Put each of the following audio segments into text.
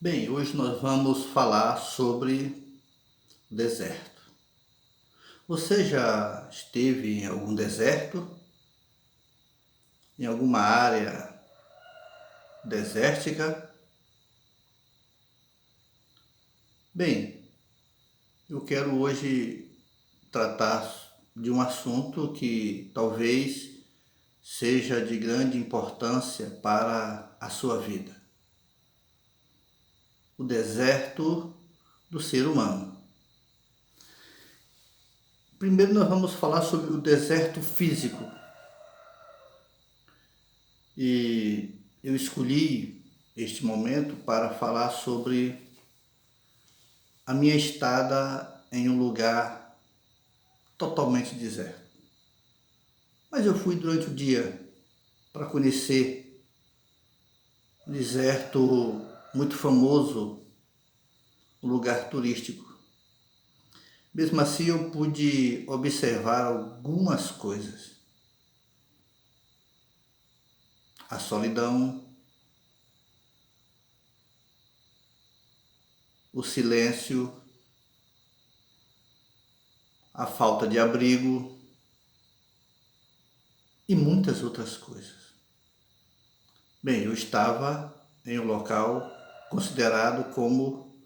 Bem, hoje nós vamos falar sobre deserto. Você já esteve em algum deserto? Em alguma área desértica? Bem, eu quero hoje tratar de um assunto que talvez seja de grande importância para a sua vida. O deserto do ser humano. Primeiro nós vamos falar sobre o deserto físico. E eu escolhi este momento para falar sobre a minha estada em um lugar totalmente deserto. Mas eu fui durante o dia para conhecer um deserto muito famoso, um lugar turístico. Mesmo assim, eu pude observar algumas coisas. A solidão, o silêncio, a falta de abrigo e muitas outras coisas. Bem, eu estava em um local considerado como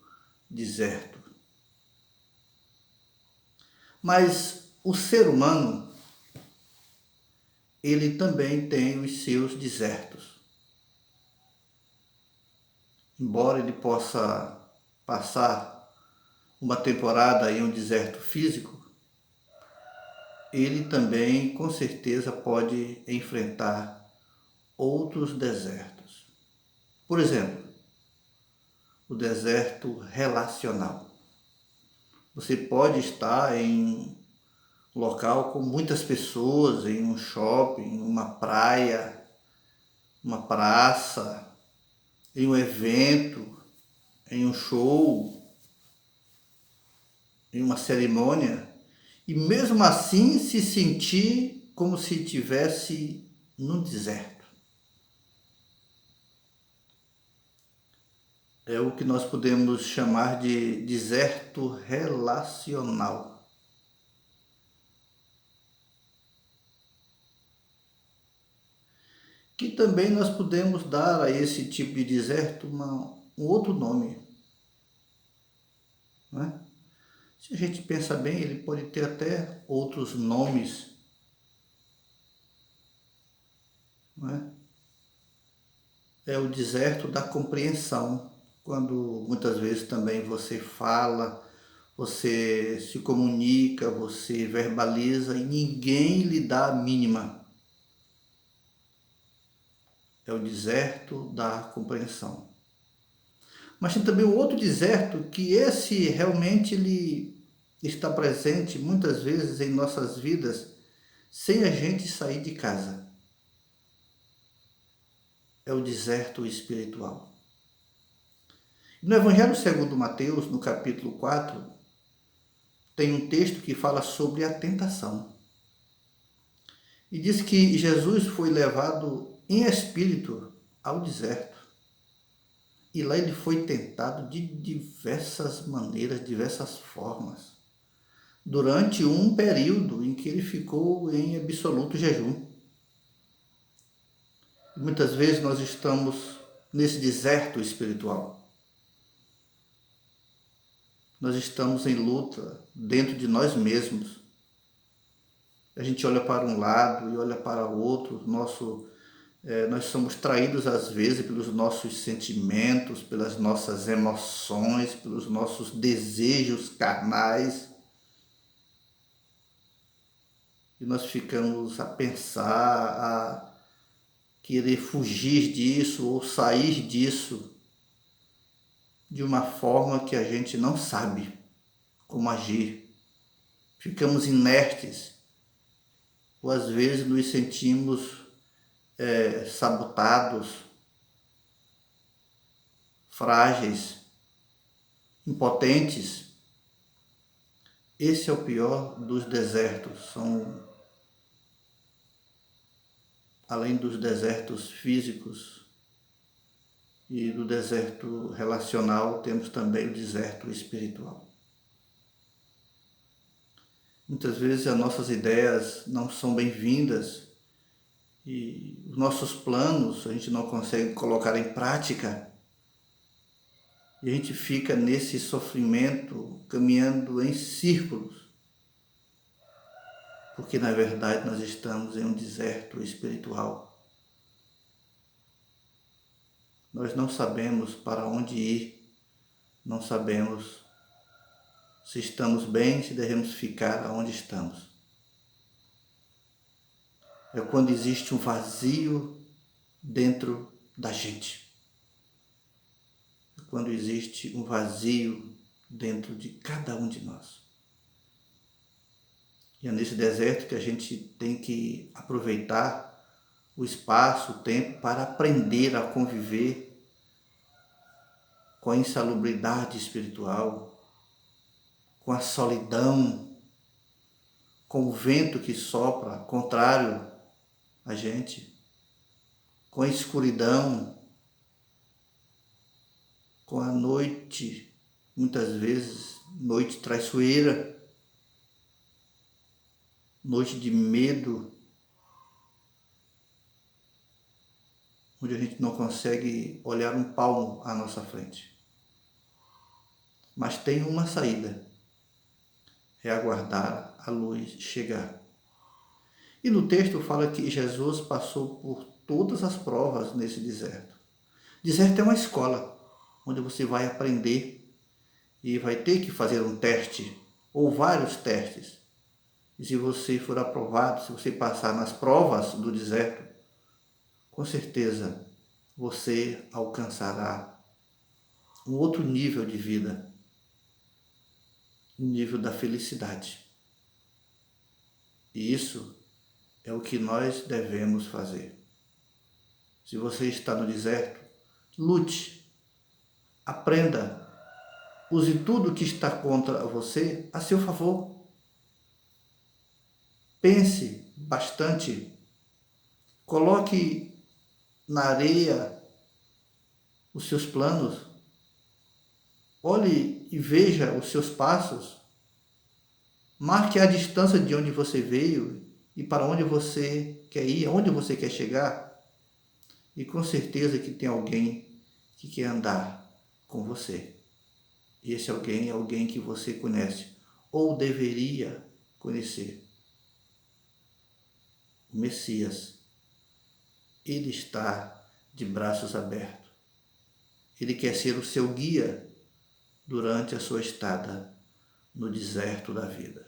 deserto. Mas o ser humano, ele também tem os seus desertos. Embora ele possa passar uma temporada em um deserto físico, ele também com certeza pode enfrentar outros desertos. Por exemplo, o deserto relacional. Você pode estar em um local com muitas pessoas, em um shopping, uma praia, uma praça, em um evento, em um show, em uma cerimônia, e mesmo assim se sentir como se estivesse no deserto. É o que nós podemos chamar de deserto relacional. Que também nós podemos dar a esse tipo de deserto um outro nome, né? Se a gente pensa bem, ele pode ter até outros nomes, né? É o deserto da compreensão, quando muitas vezes também você fala, você se comunica, você verbaliza e ninguém lhe dá a mínima. É o deserto da compreensão. Mas tem também um outro deserto que esse realmente ele está presente muitas vezes em nossas vidas sem a gente sair de casa. É o deserto espiritual. No Evangelho segundo Mateus, no capítulo 4, tem um texto que fala sobre a tentação. E diz que Jesus foi levado em espírito ao deserto. E lá ele foi tentado de diversas maneiras, diversas formas, durante um período em que ele ficou em absoluto jejum. E muitas vezes nós estamos nesse deserto espiritual. Nós estamos em luta dentro de nós mesmos. A gente olha para um lado e olha para o outro, nós somos traídos às vezes pelos nossos sentimentos, pelas nossas emoções, pelos nossos desejos carnais. E nós ficamos a pensar, a querer fugir disso ou sair disso de uma forma que a gente não sabe como agir. Ficamos inertes, ou às vezes nos sentimos sabotados, frágeis, impotentes. Esse é o pior dos desertos. Além dos desertos físicos, E do deserto relacional temos também o deserto espiritual. Muitas vezes as nossas ideias não são bem-vindas e os nossos planos a gente não consegue colocar em prática e a gente fica nesse sofrimento caminhando em círculos, porque na verdade nós estamos em um deserto espiritual. Nós não sabemos para onde ir, não sabemos se estamos bem, se devemos ficar onde estamos. É quando existe um vazio dentro da gente. É quando existe um vazio dentro de cada um de nós. E é nesse deserto que a gente tem que aproveitar o espaço, o tempo para aprender a conviver com a insalubridade espiritual, com a solidão, com o vento que sopra contrário a gente, com a escuridão, com a noite, muitas vezes noite traiçoeira, noite de medo, onde a gente não consegue olhar um palmo à nossa frente. Mas tem uma saída, é aguardar a luz chegar. E no texto fala que Jesus passou por todas as provas nesse deserto. Deserto é uma escola, onde você vai aprender e vai ter que fazer um teste, ou vários testes. E se você for aprovado, se você passar nas provas do deserto, com certeza você alcançará um outro nível de vida, o nível da felicidade. E isso é o que nós devemos fazer. Se você está no deserto, lute, aprenda, use tudo que está contra você a seu favor. Pense bastante, coloque na areia os seus planos, olhe e veja os seus passos, marque a distância de onde você veio e para onde você quer ir, aonde você quer chegar. E com certeza que tem alguém que quer andar com você. E esse alguém é alguém que você conhece, ou deveria conhecer. O Messias. Ele está de braços abertos. Ele quer ser o seu guia durante a sua estada no deserto da vida.